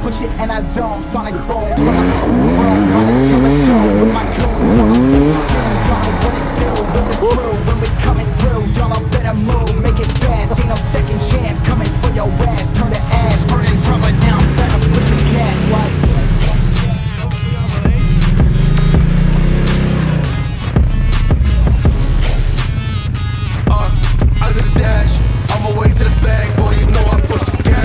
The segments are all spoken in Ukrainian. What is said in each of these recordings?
Push it and I zone, sonic booms from the running to the tune with my goons, y'all know what it do, with the crew, when we coming through, y'all better move, make it fast, ain't no second chance, coming for your ass, turn to ash, burning rubber now, better push the gas like I do the dash, on my way to the bag, boy, you know I push the gas.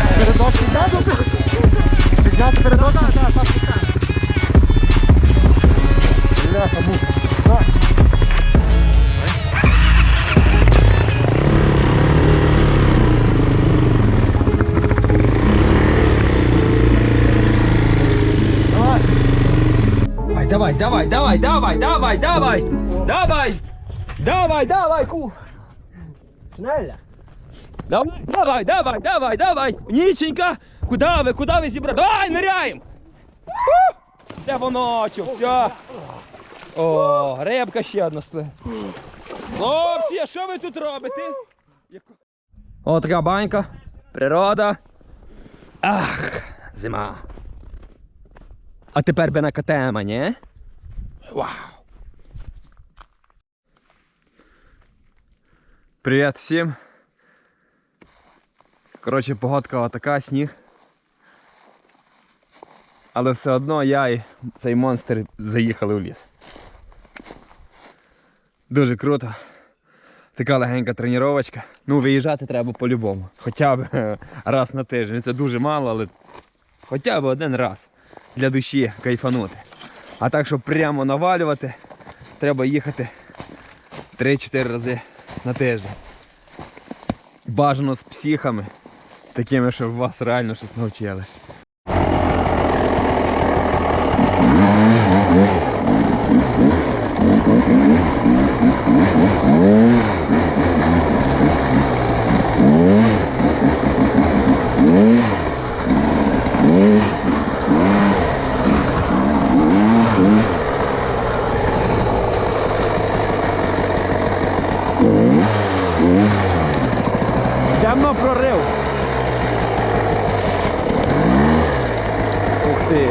Давай, давай, давай, давай, давай, давай, давай, давай, давай, ку. Шнеля. Давай, давай, давай, давай, давай. Ніченька, куди ви зібрали? Давай, ниряємо. Це воно, все. О, рибка ще одна спле. Хлопці, а що ви тут робите? О, така банька, природа. Ах, зима. А тепер би накатаємо, ні? Вау! Привіт всім! Коротше, погодка отака, сніг. Але все одно я і цей монстр заїхали в ліс. Дуже круто. Така легенька тренувачка. Ну, виїжджати треба по-любому. Хоча б раз на тиждень. Це дуже мало, але хоча б один раз. Для душі кайфанути. А так, щоб прямо навалювати, треба їхати 3-4 рази на тиждень. Бажано з психами, такими, щоб вас реально щось навчили. Темно прорив. Ух ти.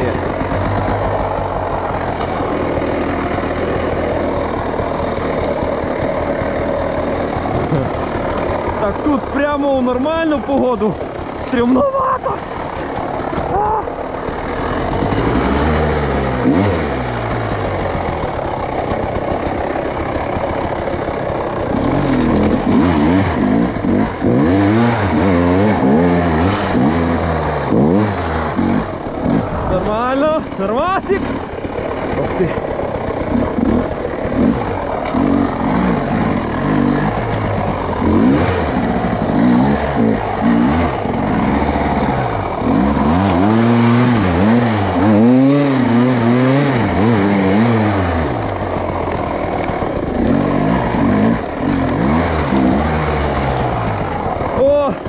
Так тут прямо у нормальну погоду стрімновато. Нормально, нормасик. Ух ти.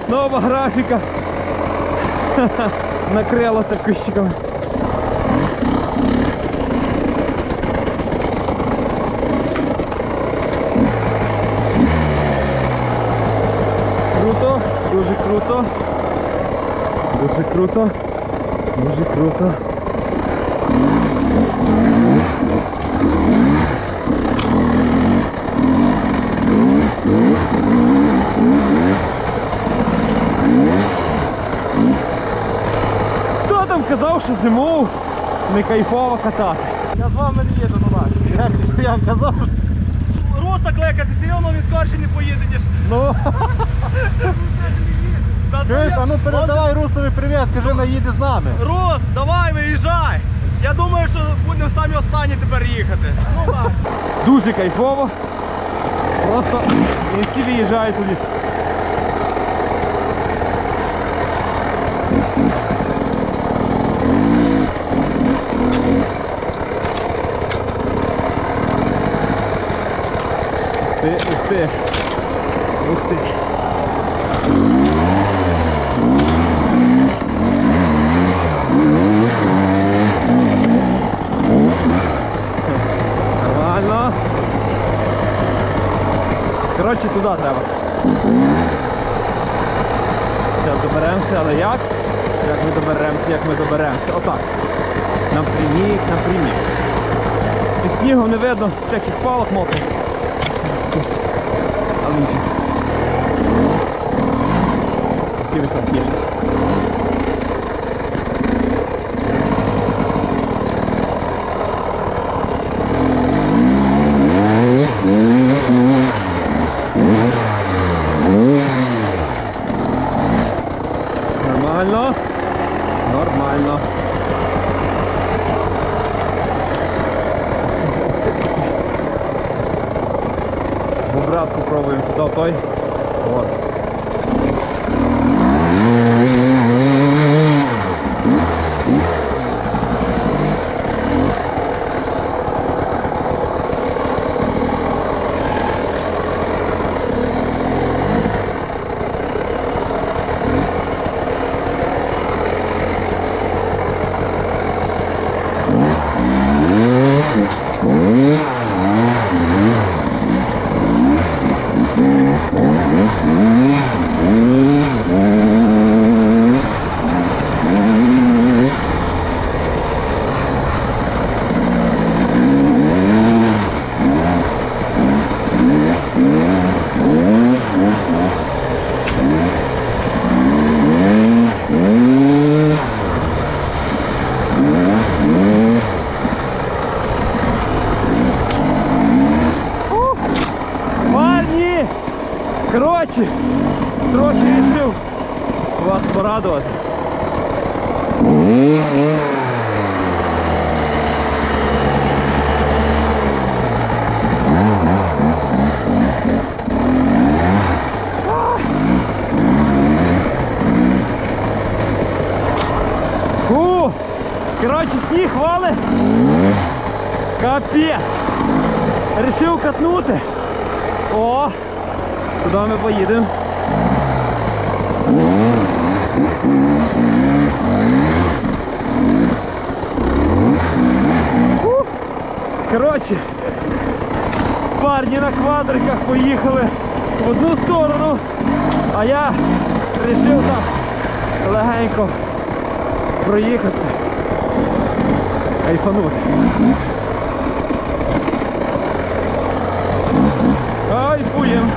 нова графіка. Накрилася кущиками. Круто, дуже круто. Дуже круто. Дуже круто. Хто там казав, що зимою не кайфово катати? Я з вами не їду, ну бач. Я казав. Руса клекати, все одно він скорше не поїде, ніж. Ну, Чуєш, а ну передавай Русові привіт, кажи, наїде з нами. Рус, давай, виїжджай. Я думаю, що будемо самі останні тепер їхати. Ну так. дуже кайфово. Просто не всі виїжджають у ліс. Ух ти. Ух ти. Нормально. Коротше, туди треба. Зараз доберемося, але як? Як ми доберемося, як ми доберемося? Отак. Напрямік, напрямік. Під снігом не видно всяких палок мокрих. Але нічого. Такі високі. Нормально. Нормально. Бобратку пробуємо туди, той. Вот. Коротше, трохи вирішив вас порадувати. Коротше, сніг валить. Капець. Рішив катнути. О! Куди ми поїдемо? Коротше, парні на квадриках поїхали в одну сторону, а я вирішив так легенько проїхатися, кайфанути. Кайфуємо.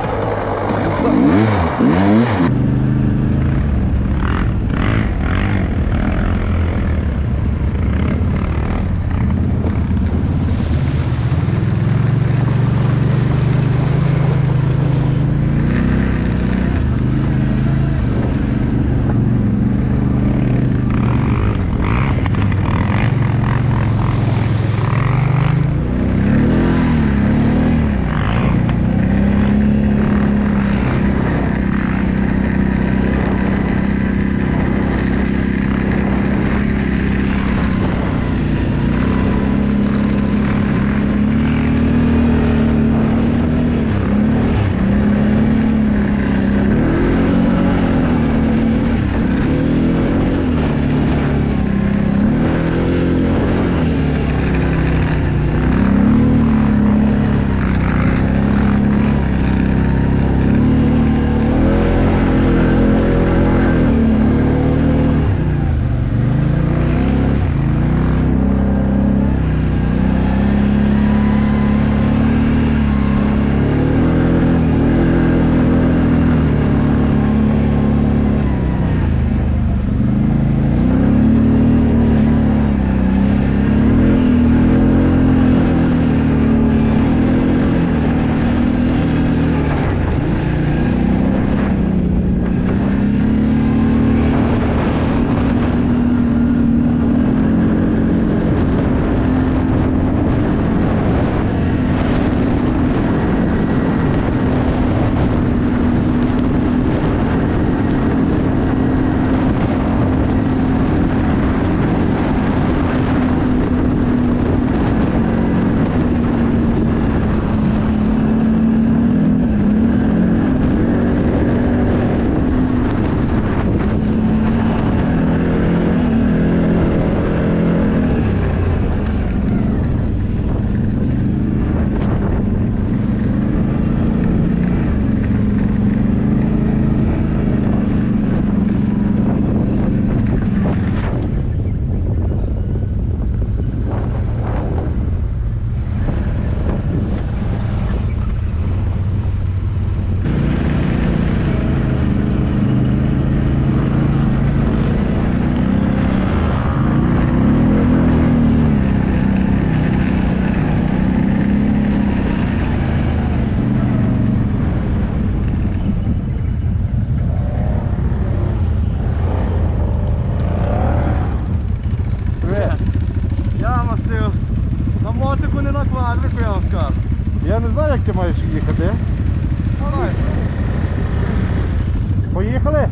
Поїхали!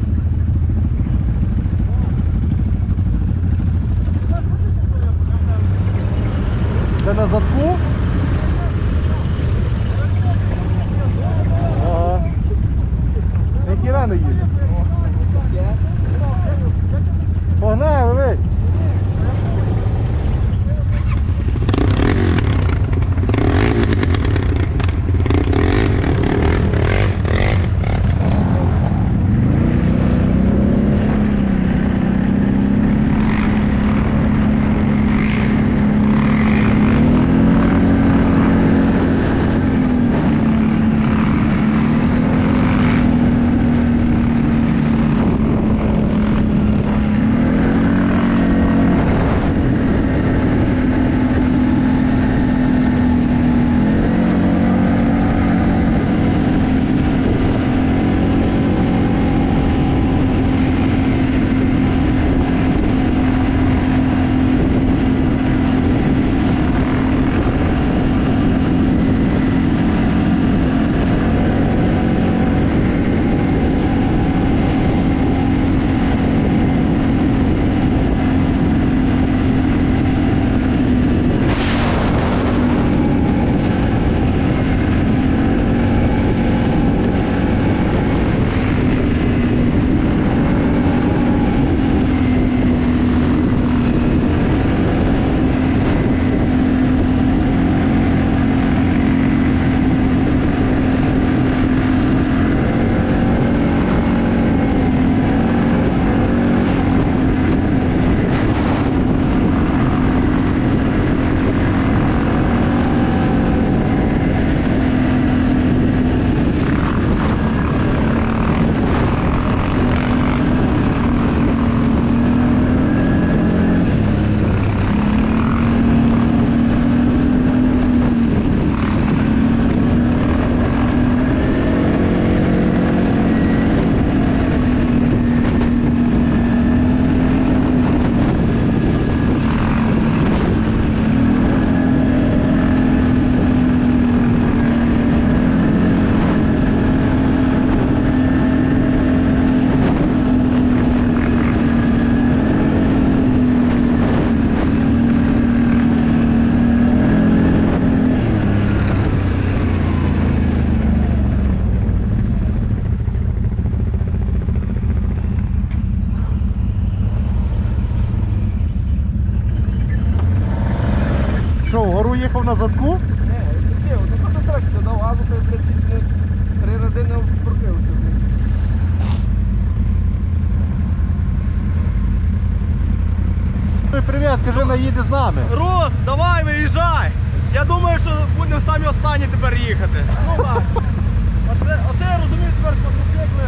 Це на задку? Ага. Які рано їде? Погнали, ви! Їхав на задку? Не, відпочив, ну то сраки додав газу, то блядь, чуть не 3 рази не вкрутився. Привіт, кажи, наїде з нами. Рус, давай, виїжджай! Я думаю, що будемо самі останні тепер їхати. Ну так. Оце я розумію тепер квадроцикли.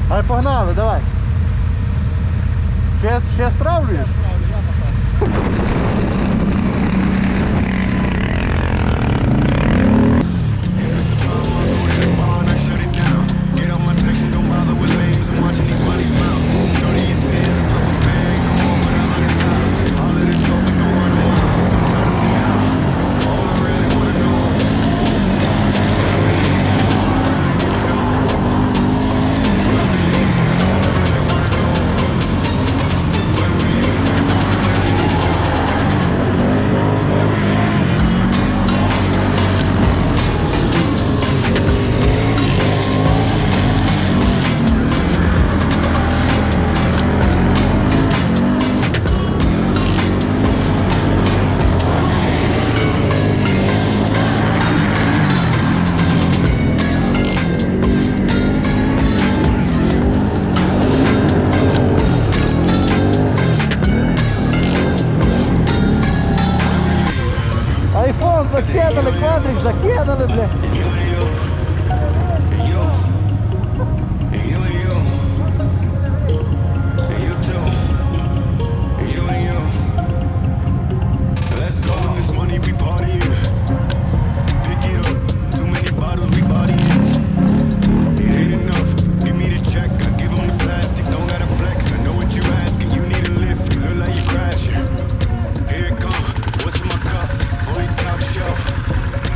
Ай, погнали, давай. Ще стравлюєш? Айфон закидали, квадрик закидали, бля.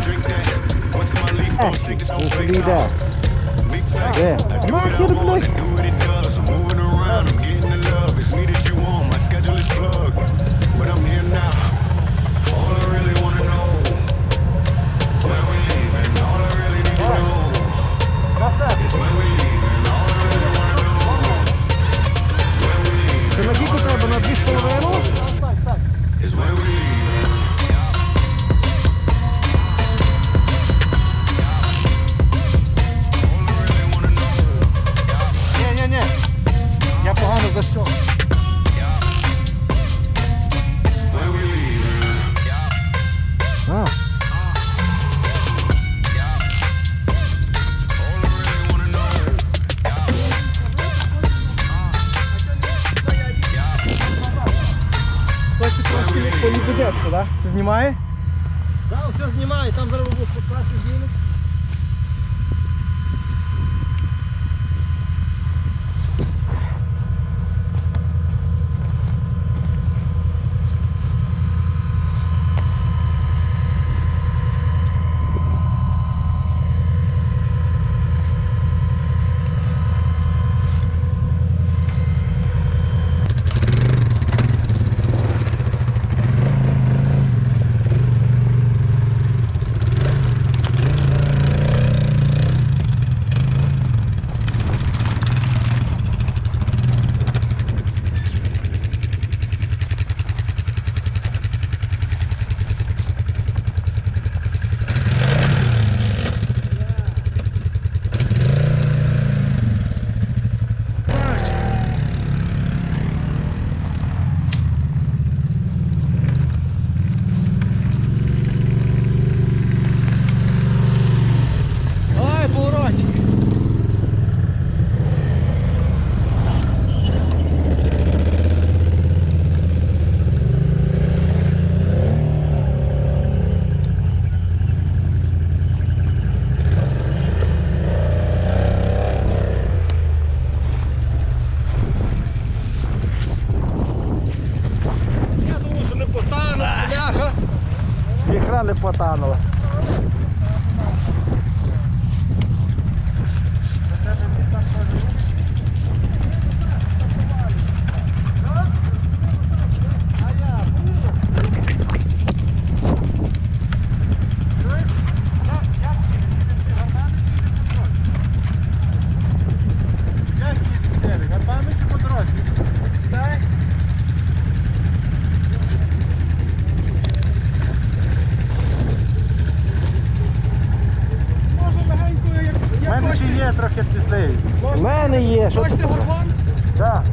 Drink that. What's in my leaf? Нахер, блядь. Це на кілько треба? На 2,5? Так. Ні. Я погано зайшов. Полібедеться, да? Це знімає? Так, все знімає, там зараз був краще знімати. Не потануло. Трохи пізніше. У мене є. Бачите горбан? Так.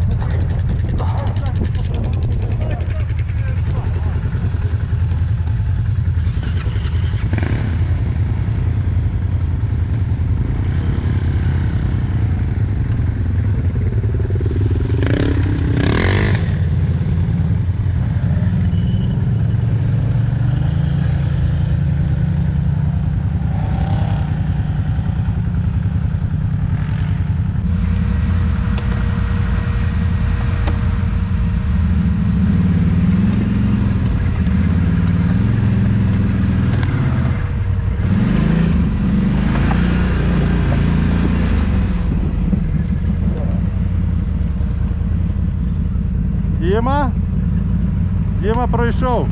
Діма пройшов.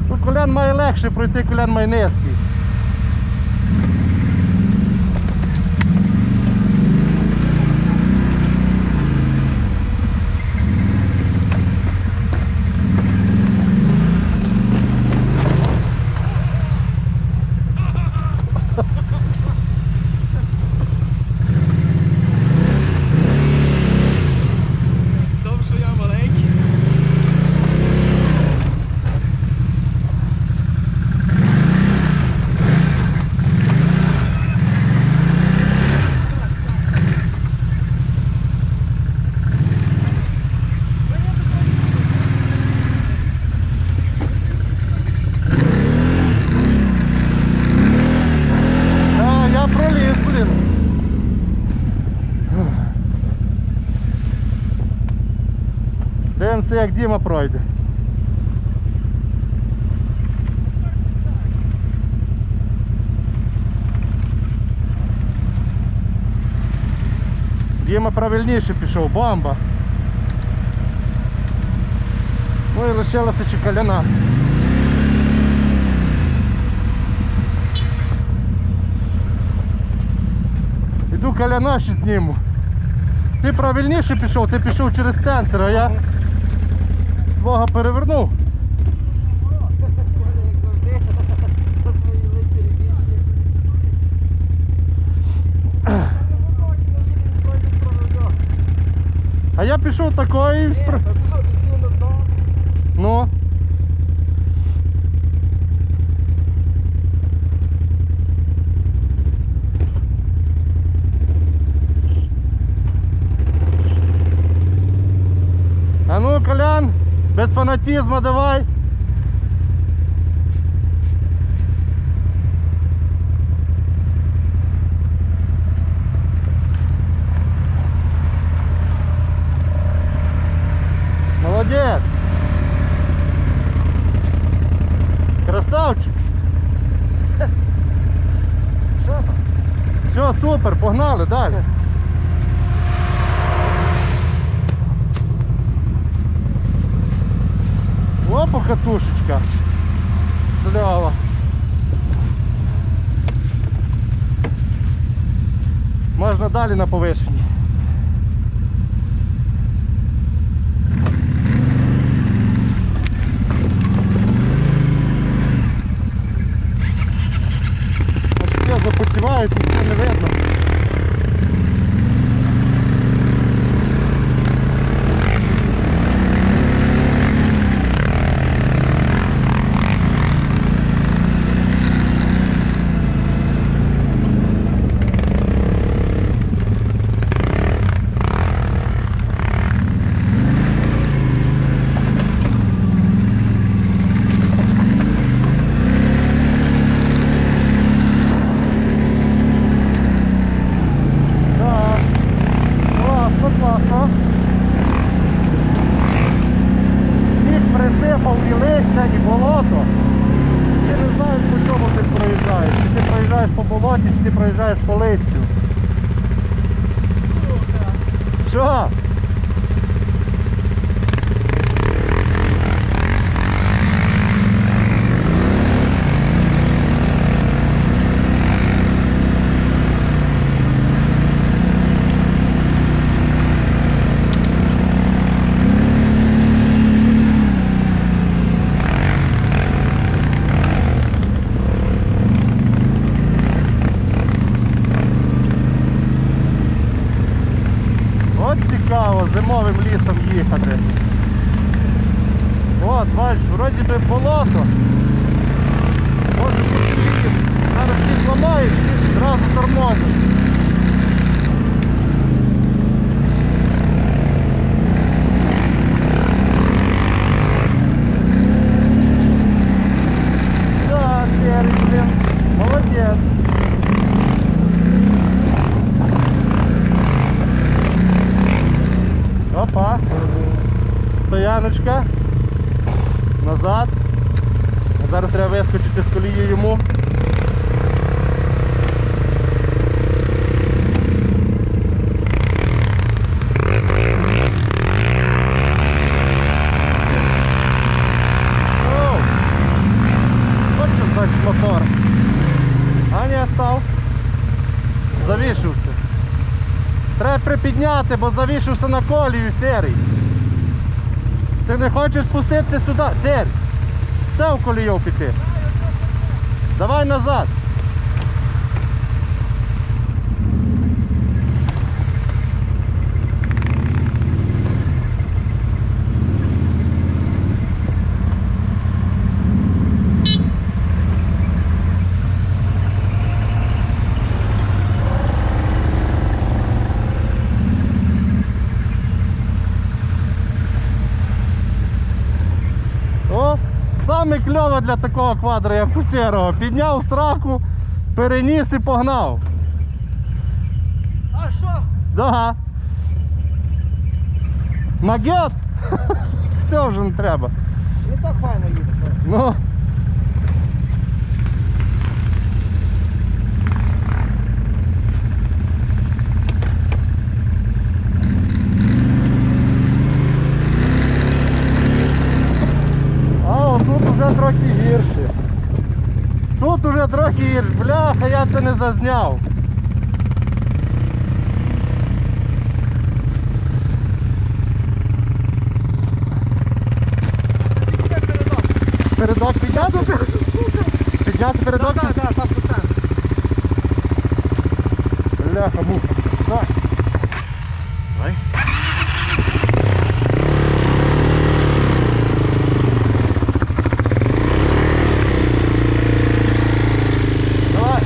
Тут колян має легше пройти, колян має низький. Дивимося, як Діма пройде. Діма правильніше пішов, бомба. Ну і лишилася чекаляна. Іду каляна ще зніму. Ти правильніше пішов, ти пішов через центр, а я свого перевернув. А я пішов такої. Ну. А ну, Колян, без фанатизму давай. Молодец! Красавчик! Все, супер, погнали далі. Опа, катушечка. Слява. Можна далі на повишенні. Запотівають, нічого не видно. Ти проїжджаєш по листю. Що? Цікаво, зимовим лісом їхати. От, бачиш, вроді би болото. Може бути ліс. Зараз всі ламають, зразу тормозиш. Да, серий, блин, молодець. Опа, стояночка, назад, зараз треба вискочити з колії йому. Ось що значить мотор. А не став, завішився. Треба припідняти, бо завішився на колію, Серій. Ти не хочеш спуститися сюди? Серій, це в колію піти. Давай назад. Саме кльово для такого квадро, як у Серого. Підняв сраку, переніс і погнав. А що? Да. Магет? Все вже не треба. Не так файно їде. Ну. вірш, бляха, я це не зазняв. Передок підняти? Підняти передок? Так, там по центру. Бляха, муха. Так. Давай. Давай.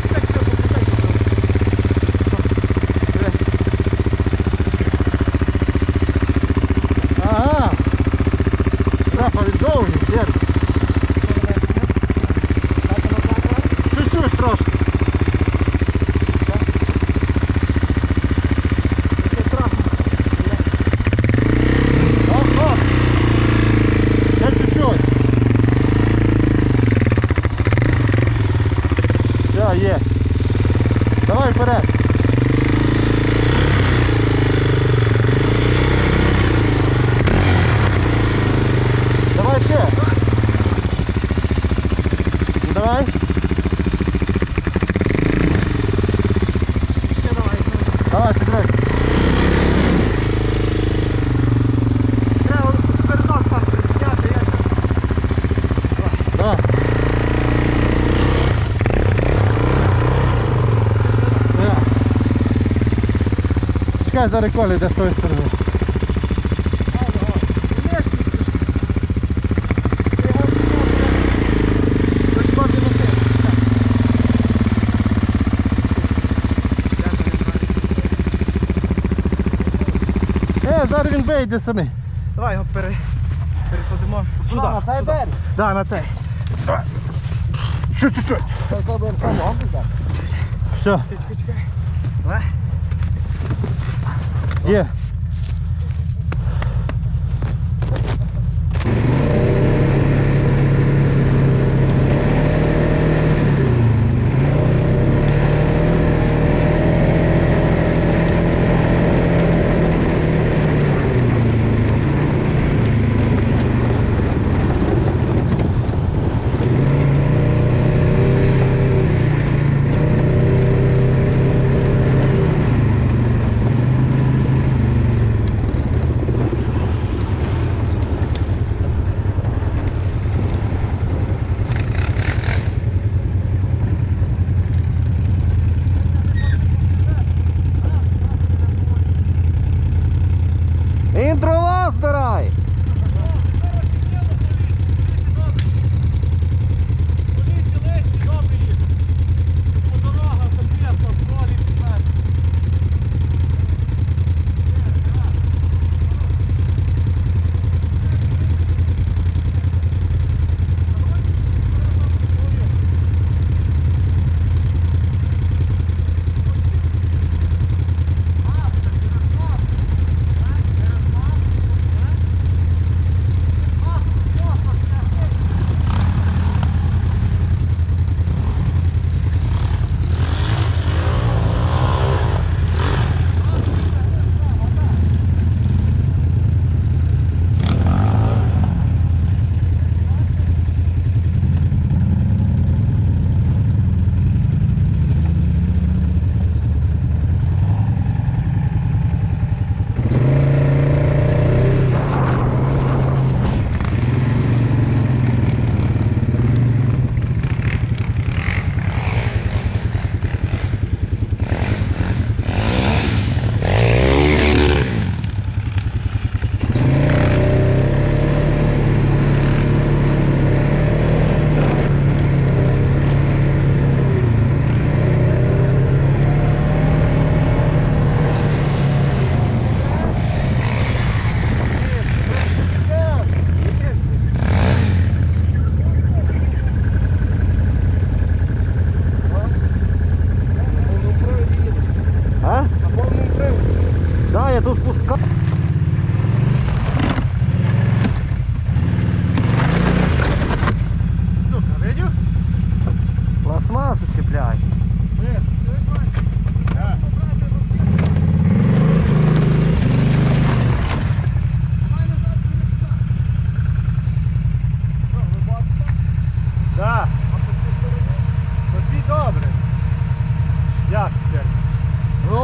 Чекай, Ага. Бляха, відзовні, дід. Чуть-чуть трошки. Оп. Ще чуть-чуть. Все, є. Давай вперед. Давай ще. Давай. ще давай. Давай, підрай. Треба передок сам підняти, я щас. Давай. Все. Чекай, зараз Коля йде з тої сторони. Низький, сушки. Ти його вроді носив. Зараз він вийде самий. Давай його перекладемо сюди. На цей берег? Так, на цей. Чуть-чуть. Все, Чекай. Давай. є. Інтрова збирай!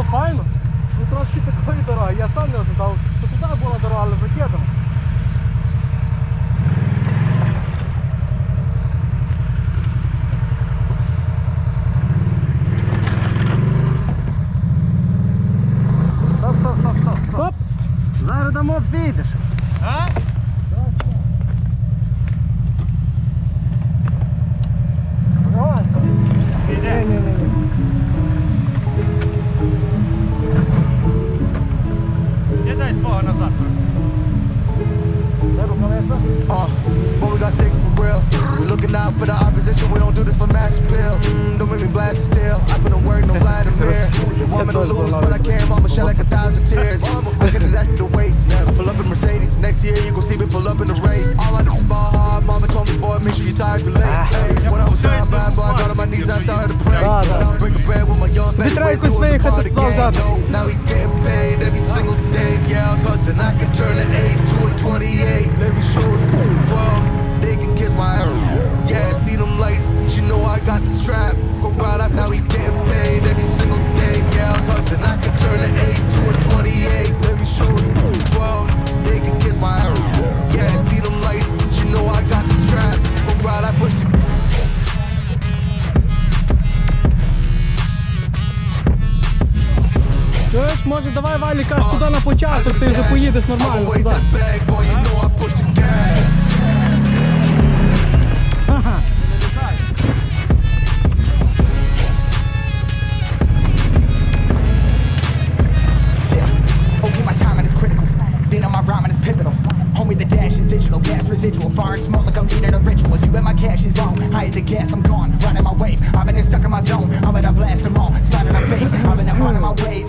Ну файно. Ну трошки такої дороги. Я сам не ожидав, що туди була дорога, але закидом. Стоп! Зараз дамо обійдеш. А? Давай. Ні. Я дай свого назад. Де рукавиця? But we got sticks for real. We looking out for the opposition. We don't do this for mass appeal. Don't make me blast it still. I put in work, no Vladimir. They want me to lose, but I can't. Mama shed like 1,000 tears. I could have dashed the weights. I pull up in Mercedes. Next year you gon' see me pull up in the race. All I do is ball hard. Mama told me, boy, make sure you tired your legs. Hey, when I was down bad, boy, I got on my knees and I started to pray. Now I'm breaking bread with my young baby. Ways it was a part of the game. Now he getting paid every single day. Yeah, I was hustling. I can turn an 8 to a 28. Let me show you. 12. They can kiss my ass. Yeah, see them lights, but you know I got the strap. Go right up, now he getting paid every single day. Yeah, I was hustling, I can turn an 8 to a 28. Let me show you. 12, they can kiss my ass. Yeah, see them lights, but you know I got the strap. Go right up, push the... Чуєш, може давай Валіка аж туди на початок, ти вже поїдеш нормально сюди. Homie, the dash is digital, gas residual, fire and smoke like I'm needing a ritual. You bet my cash is on, I hit the gas, I'm gone, riding my wave. I've been stuck in my zone, I'm gonna blast them all, sliding a fake. I've been in front of my ways,